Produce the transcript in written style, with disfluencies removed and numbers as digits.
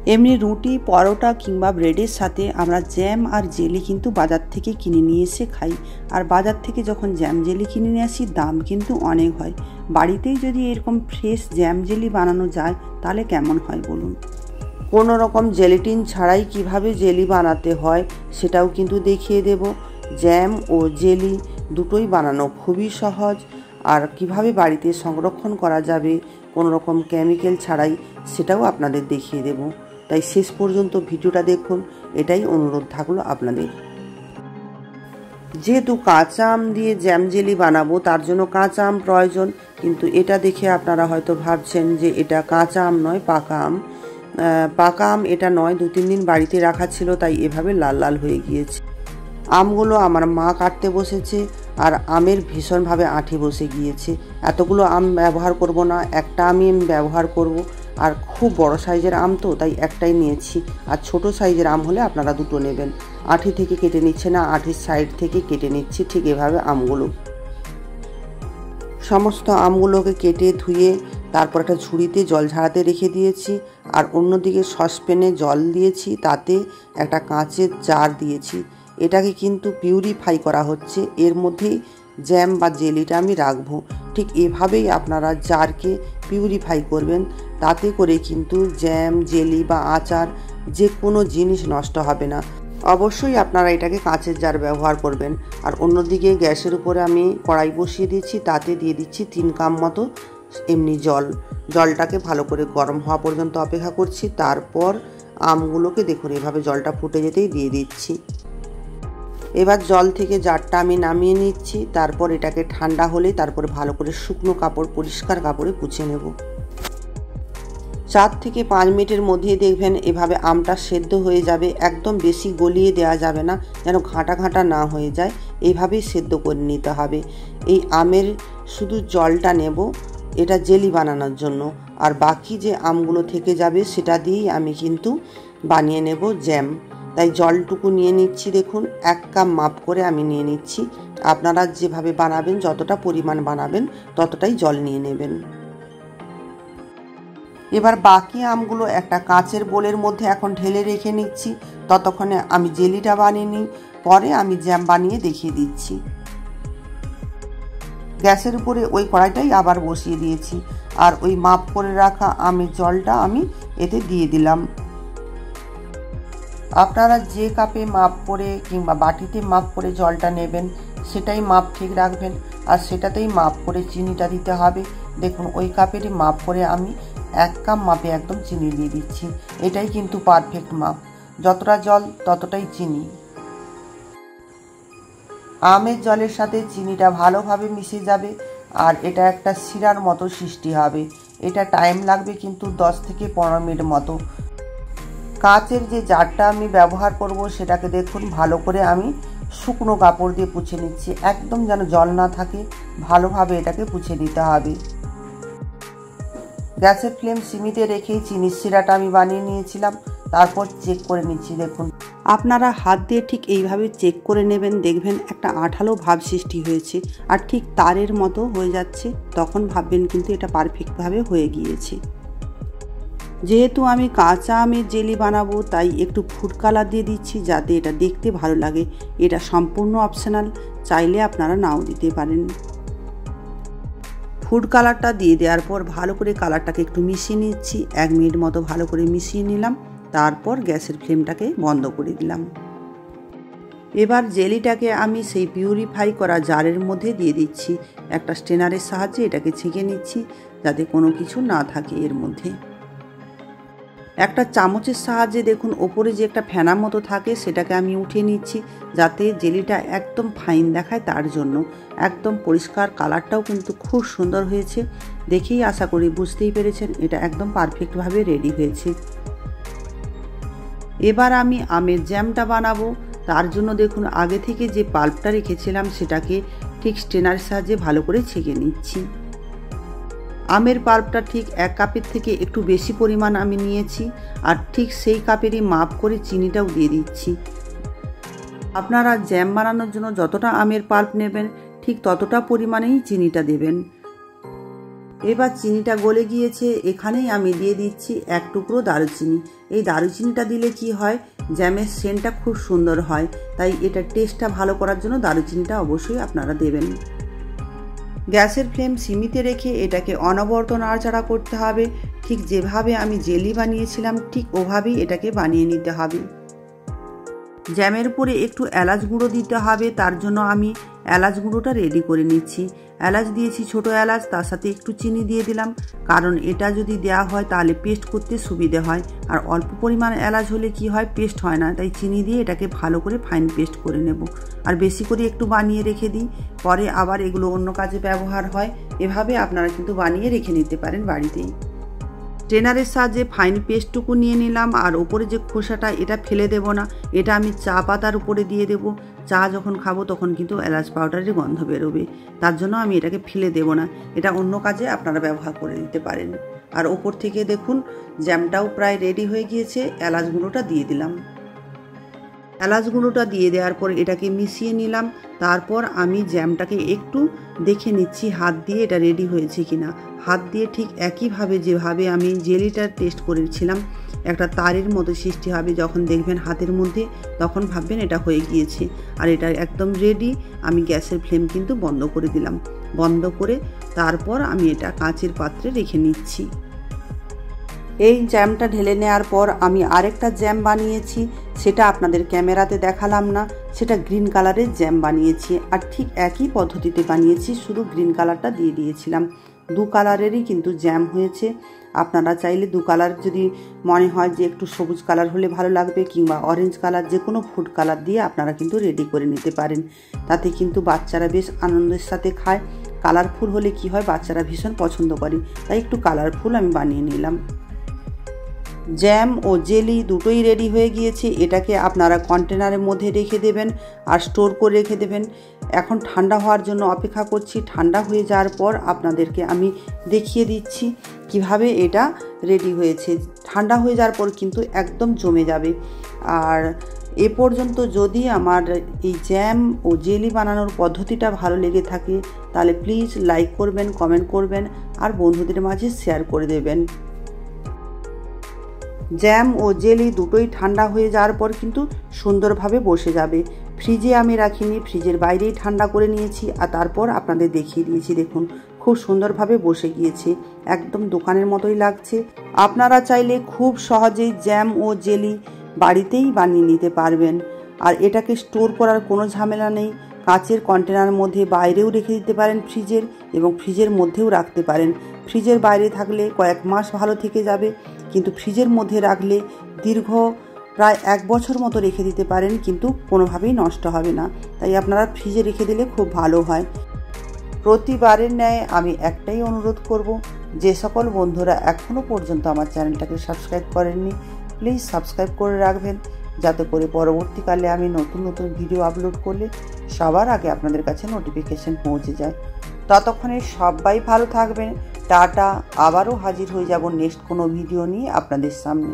এমনি রুটি, পরোটা কিংবা ব্রেডের সাথে আমরা জ্যাম আর জেলি কিন্তু বাজার থেকে কিনে নিয়ে এসে খাই। আর বাজার থেকে যখন জ্যাম জেলি কিনে নিয়ে আসি দাম কিন্তু অনেক হয়। বাড়িতেই যদি এরকম ফ্রেশ জ্যাম জেলি বানানো যায় তাহলে কেমন হয় বলুন। কোনো রকম জেলিটিন ছাড়াই কিভাবে জেলি বানাতে হয় সেটাও কিন্তু দেখিয়ে দেব। জ্যাম ও জেলি দুটোই বানানো খুবই সহজ, আর কিভাবে বাড়িতে সংরক্ষণ করা যাবে কোনো রকম কেমিক্যাল ছাড়াই সেটাও আপনাদের দেখিয়ে দেব। তাই শেষ পর্যন্ত ভিডিওটা দেখুন, এটাই অনুরোধ থাকলো আপনাদের। যেহেতু কাঁচা আম দিয়ে জ্যাম জেলি বানাবো তার জন্য কাঁচা আম প্রয়োজন, কিন্তু এটা দেখে আপনারা হয়তো ভাবছেন যে এটা কাঁচা আম নয়, পাকা আম। পাকা আম এটা নয়, 2-3 দিন বাড়িতে রাখা ছিল তাই এভাবে লাল লাল হয়ে গিয়েছে। আমগুলো আমার মা কাটতে বসেছে আর আমের ভীষণভাবে আঁঠে বসে গিয়েছে। এতগুলো আম ব্যবহার করব না, একটা আমই আমি ব্যবহার করব। আর খুব বড় সাইজের আম তো তাই একটাই নিয়েছি, আর ছোট সাইজের আম হলে আপনারা দুটো নেবেন। আঁঠি থেকে কেটে নিচ্ছে না, আঁঠির সাইড থেকে কেটে নিচ্ছি, ঠিক এভাবে আমগুলো। সমস্ত আমগুলোকে কেটে ধুয়ে তারপর একটা ঝুড়িতে জল ঝাড়াতে রেখে দিয়েছি। আর অন্যদিকে সসপ্যানে জল দিয়েছি, তাতে একটা কাঁচের জার দিয়েছি। এটাকে কিন্তু পিউরিফাই করা হচ্ছে, এর মধ্যেই জ্যাম বা জেলিটা আমি রাখবো। ঠিক এভাবেই আপনারা জারকে পিউরিফাই করবেন, তাতে করে কিন্তু জ্যাম, জেলি বা আচার যে কোনো জিনিস নষ্ট হবে না। অবশ্যই আপনারা এটাকে কাঁচের জার ব্যবহার করবেন। আর অন্যদিকে গ্যাসের উপরে আমি কড়াই বসিয়ে দিচ্ছি, তাতে দিয়ে দিচ্ছি 3 কাপ মতো এমনি জল। জলটাকে ভালো করে গরম হওয়া পর্যন্ত অপেক্ষা করছি। তারপর আমগুলোকে দেখুন এভাবে জলটা ফুটে যেতেই দিয়ে দিচ্ছি। এবার জল থেকে জারটা আমি নামিয়ে নিচ্ছি। তারপর এটাকে ঠান্ডা হলে তারপরে ভালো করে শুকনো কাপড়, পরিষ্কার কাপড়ে পুছে নেব। 4 থেকে 5 মিনিটের মধ্যেই দেখবেন এভাবে আমটা সেদ্ধ হয়ে যাবে। একদম বেশি গলিয়ে দেওয়া যাবে না, যেন ঘাঁটা ঘাঁটা না হয়ে যায়, এইভাবেই সেদ্ধ করে নিতে হবে। এই আমের শুধু জলটা নেব এটা জেলি বানানোর জন্য, আর বাকি যে আমগুলো থেকে যাবে সেটা দিয়েই আমি কিন্তু বানিয়ে নেব জ্যাম। তাই জলটুকু নিয়ে নিচ্ছি, দেখুন 1 কাপ মাপ করে আমি নিয়ে নিচ্ছি। আপনারা যেভাবে বানাবেন, যতটা পরিমাণ বানাবেন ততটাই জল নিয়ে নেবেন। এবার বাকি আমগুলো একটা কাঁচের বোলের মধ্যে এখন ঢেলে রেখে নিচ্ছি। ততক্ষণে আমি জেলিটা বানিয়ে নিই, পরে আমি জ্যাম বানিয়ে দেখিয়ে দিচ্ছি। গ্যাসের উপরে ওই কড়াইটাই আবার বসিয়ে দিয়েছি, আর ওই মাপ করে রাখা আমের জলটা আমি এতে দিয়ে দিলাম। আপনারা যে কাপে মাপ করে কিংবা বাটিতে মাপ করে জলটা নেবেন সেটাই মাপ ঠিক রাখবেন, আর সেটাতেই মাপ করে চিনিটা দিতে হবে। দেখুন ওই কাপেরই মাপ করে আমি 1 কাপ মাপে একদম চিনি দিয়ে দিচ্ছি। এটাই কিন্তু পারফেক্ট মাপ, যতটা জল ততটাই চিনি। আমের জলের সাথে চিনিটা ভালোভাবে মিশে যাবে, আর এটা একটা শিরার মতো সৃষ্টি হবে। এটা টাইম লাগবে কিন্তু 10 থেকে 15 মিনিট মতো। কাঁচের যে জারটা আমি ব্যবহার করব সেটাকে দেখুন ভালো করে আমি শুকনো কাপড় দিয়ে পুছে নিচ্ছি, একদম যেন জল না থাকে, ভালোভাবে এটাকে পুছে দিতে হবে। গ্যাসের ফ্লেম সিমিতে রেখেই চিনির শিরাটা আমি বানিয়ে নিয়েছিলাম। তারপর চেক করে নিচ্ছি, দেখুন আপনারা হাত দিয়ে ঠিক এইভাবে চেক করে নেবেন, দেখবেন একটা আঠালো ভাব সৃষ্টি হয়েছে আর ঠিক তারের মতো হয়ে যাচ্ছে, তখন ভাববেন কিন্তু এটা পারফেক্টভাবে হয়ে গিয়েছে। যেহেতু আমি কাঁচা আমের জেলি বানাবো তাই একটু ফুড কালার দিয়ে দিচ্ছি, যাতে এটা দেখতে ভালো লাগে। এটা সম্পূর্ণ অপশনাল, চাইলে আপনারা নাও দিতে পারেন। ফুড কালারটা দিয়ে দেওয়ার পর ভালো করে কালারটাকে একটু মিশিয়ে নিচ্ছি। 1 মিনিট মতো ভালো করে মিশিয়ে নিলাম, তারপর গ্যাসের ফ্লেমটাকে বন্ধ করে দিলাম। এবার জেলিটাকে আমি সেই পিউরিফাই করা জারের মধ্যে দিয়ে দিচ্ছি। একটা স্ট্রেনারের সাহায্যে এটাকে ছেঁকে নিচ্ছি যাতে কোনো কিছু না থাকে এর মধ্যে। একটা চামচের সাহায্যে দেখুন ওপরে যে একটা ফেনা মতো থাকে সেটাকে আমি উঠিয়ে নিচ্ছি, যাতে জেলিটা একদম ফাইন দেখায় তার জন্য। একদম পরিষ্কার, কালারটাও কিন্তু খুব সুন্দর হয়েছে। দেখেই আশা করি বুঝতেই পেরেছেন এটা একদম পারফেক্টভাবে রেডি হয়েছে। এবার আমি আমের জ্যামটা বানাবো। তার জন্য দেখুন আগে থেকে যে পাল্পটা রেখেছিলাম সেটাকে ঠিক স্ট্রেনারের সাহায্যে ভালো করে ছেঁকে নিচ্ছি। আমের পাল্পটা ঠিক 1 কাপের থেকে একটু বেশি পরিমাণ আমি নিয়েছি, আর ঠিক সেই কাপেরই মাপ করে চিনিটাও দিয়ে দিচ্ছি। আপনারা জ্যাম বানানোর জন্য যতটা আমের পাল্প নেবেন ঠিক ততটা পরিমাণেই চিনিটা দেবেন। এবার চিনিটা গলে গিয়েছে, এখানেই আমি দিয়ে দিচ্ছি 1 টুকরো দারুচিনি। এই দারুচিনিটা দিলে কি হয়, জ্যামের সেন্টটা খুব সুন্দর হয়, তাই এটা টেস্টটা ভালো করার জন্য দারুচিনিটা অবশ্যই আপনারা দেবেন। গ্যাসের ফ্লেম সিমিতে রেখে এটাকে অনবরত নাড়াচাড়া করতে হবে। ঠিক যেভাবে আমি জেলি বানিয়েছিলাম ঠিক ওভাবেই এটাকে বানিয়ে নিতে হবে। জ্যামের উপরে একটু এলাচ গুঁড়ো দিতে হবে, তার জন্য আমি এলাচ গুঁড়োটা রেডি করে নিচ্ছি। এলাচ দিয়েছি ছোটো এলাচ, তার সাথে একটু চিনি দিয়ে দিলাম, কারণ এটা যদি দেওয়া হয় তাহলে পেস্ট করতে সুবিধে হয়, আর অল্প পরিমাণ এলাচ হলে কি হয় পেস্ট হয় না, তাই চিনি দিয়ে এটাকে ভালো করে ফাইন পেস্ট করে নেব। আর বেশি করে একটু বানিয়ে রেখে দিই, পরে আবার এগুলো অন্য কাজে ব্যবহার হয়। এভাবে আপনারা কিন্তু বানিয়ে রেখে নিতে পারেন বাড়িতেই। ট্রেনারের সাহায্যে ফাইন পেস্টটুকু নিয়ে নিলাম, আর ওপরে যে খোসাটা এটা ফেলে দেব না, এটা আমি চা পাতার উপরে দিয়ে দেব। চা যখন খাবো তখন কিন্তু এলাচ পাউডারের গন্ধ বেরোবে, তার জন্য আমি এটাকে ফেলে দেব না, এটা অন্য কাজে আপনারা ব্যবহার করে দিতে পারেন। আর ওপর থেকে দেখুন জ্যামটাও প্রায় রেডি হয়ে গিয়েছে, এলাচ গুঁড়োটা দিয়ে দিলাম। এলাচ গুঁড়োটা দিয়ে দেওয়ার পর এটাকে মিশিয়ে নিলাম। তারপর আমি জ্যামটাকে একটু দেখে নিচ্ছি হাত দিয়ে এটা রেডি হয়েছে কিনা। হাত দিয়ে ঠিক একইভাবে যেভাবে আমি জেলিটার টেস্ট করেছিলাম, একটা তারের মতো সৃষ্টি হবে। যখন দেখবেন হাতের মধ্যে তখন ভাববেন এটা হয়ে গিয়েছে, আর এটা একদম রেডি। আমি গ্যাসের ফ্লেম কিন্তু বন্ধ করে দিলাম। বন্ধ করে তারপর আমি এটা কাঁচের পাত্রে রেখে নিচ্ছি। এই জ্যামটা ঢেলে নেওয়ার পর আমি আরেকটা জ্যাম বানিয়েছি, সেটা আপনাদের ক্যামেরাতে দেখালাম না। সেটা গ্রিন কালারের জ্যাম বানিয়েছি, আর ঠিক একই পদ্ধতিতে বানিয়েছি, শুধু গ্রিন কালারটা দিয়ে দিয়েছিলাম। 2 কালারেরই কিন্তু জ্যাম হয়েছে। আপনারা চাইলে 2 কালার যদি মনে হয় যে একটু সবুজ কালার হলে ভালো লাগবে, কিংবা অরেঞ্জ কালার, যে কোনো ফুড কালার দিয়ে আপনারা কিন্তু রেডি করে নিতে পারেন। তাতে কিন্তু বাচ্চারা বেশ আনন্দের সাথে খায়। কালারফুল হলে কি হয়, বাচ্চারা ভীষণ পছন্দ করে, তাই একটু কালারফুল আমি বানিয়ে নিলাম। জ্যাম ও জেলি দুটোই রেডি হয়ে গিয়েছে। এটাকে আপনারা কন্টেনারের মধ্যে রেখে দেবেন আর স্টোর করে রেখে দেবেন। এখন ঠান্ডা হওয়ার জন্য অপেক্ষা করছি। ঠান্ডা হয়ে যাওয়ার পর আপনাদেরকে আমি দেখিয়ে দিচ্ছি কিভাবে এটা রেডি হয়েছে। ঠান্ডা হয়ে যাওয়ার পর কিন্তু একদম জমে যাবে। আর এ পর্যন্ত যদি আমার এই জ্যাম ও জেলি বানানোর পদ্ধতিটা ভালো লেগে থাকে তাহলে প্লিজ লাইক করবেন, কমেন্ট করবেন, আর বন্ধুদের মাঝে শেয়ার করে দেবেন। জ্যাম ও জেলি দুটোই ঠান্ডা হয়ে যাওয়ার পর কিন্তু সুন্দরভাবে বসে যাবে। ফ্রিজে আমি রাখিনি, ফ্রিজের বাইরেই ঠান্ডা করে নিয়েছি, আর তারপর আপনাদের দেখিয়ে দিয়েছি। দেখুন খুব সুন্দরভাবে বসে গিয়েছে, একদম দোকানের মতোই লাগছে। আপনারা চাইলে খুব সহজেই জ্যাম ও জেলি বাড়িতেই বানিয়ে নিতে পারবেন। আর এটাকে স্টোর করার কোনো ঝামেলা নেই। কাঁচের কন্টেনারের মধ্যে বাইরেও রেখে দিতে পারেন ফ্রিজের, এবং ফ্রিজের মধ্যেও রাখতে পারেন। ফ্রিজের বাইরে থাকলে কয়েক মাস ভালো থেকে যাবে, কিন্তু ফ্রিজের মধ্যে রাখলে দীর্ঘ প্রায় 1 বছর মতো রেখে দিতে পারেন, কিন্তু কোনোভাবেই নষ্ট হবে না। তাই আপনারা ফ্রিজে রেখে দিলে খুব ভালো হয়। প্রতিবারের ন্যায় আমি একটাই অনুরোধ করব, যে সকল বন্ধুরা এখনও পর্যন্ত আমার চ্যানেলটাকে সাবস্ক্রাইব করেননি, প্লিজ সাবস্ক্রাইব করে রাখবেন, যাতে করে পরবর্তীকালে আমি নতুন নতুন ভিডিও আপলোড করলে সবার আগে আপনাদের কাছে নোটিফিকেশন পৌঁছে যায়। ততক্ষণে সবাই ভালো থাকবেন। টাটা। আবারও হাজির হয়ে যাব নেক্সট কোনো ভিডিও নিয়ে আপনাদের সামনে।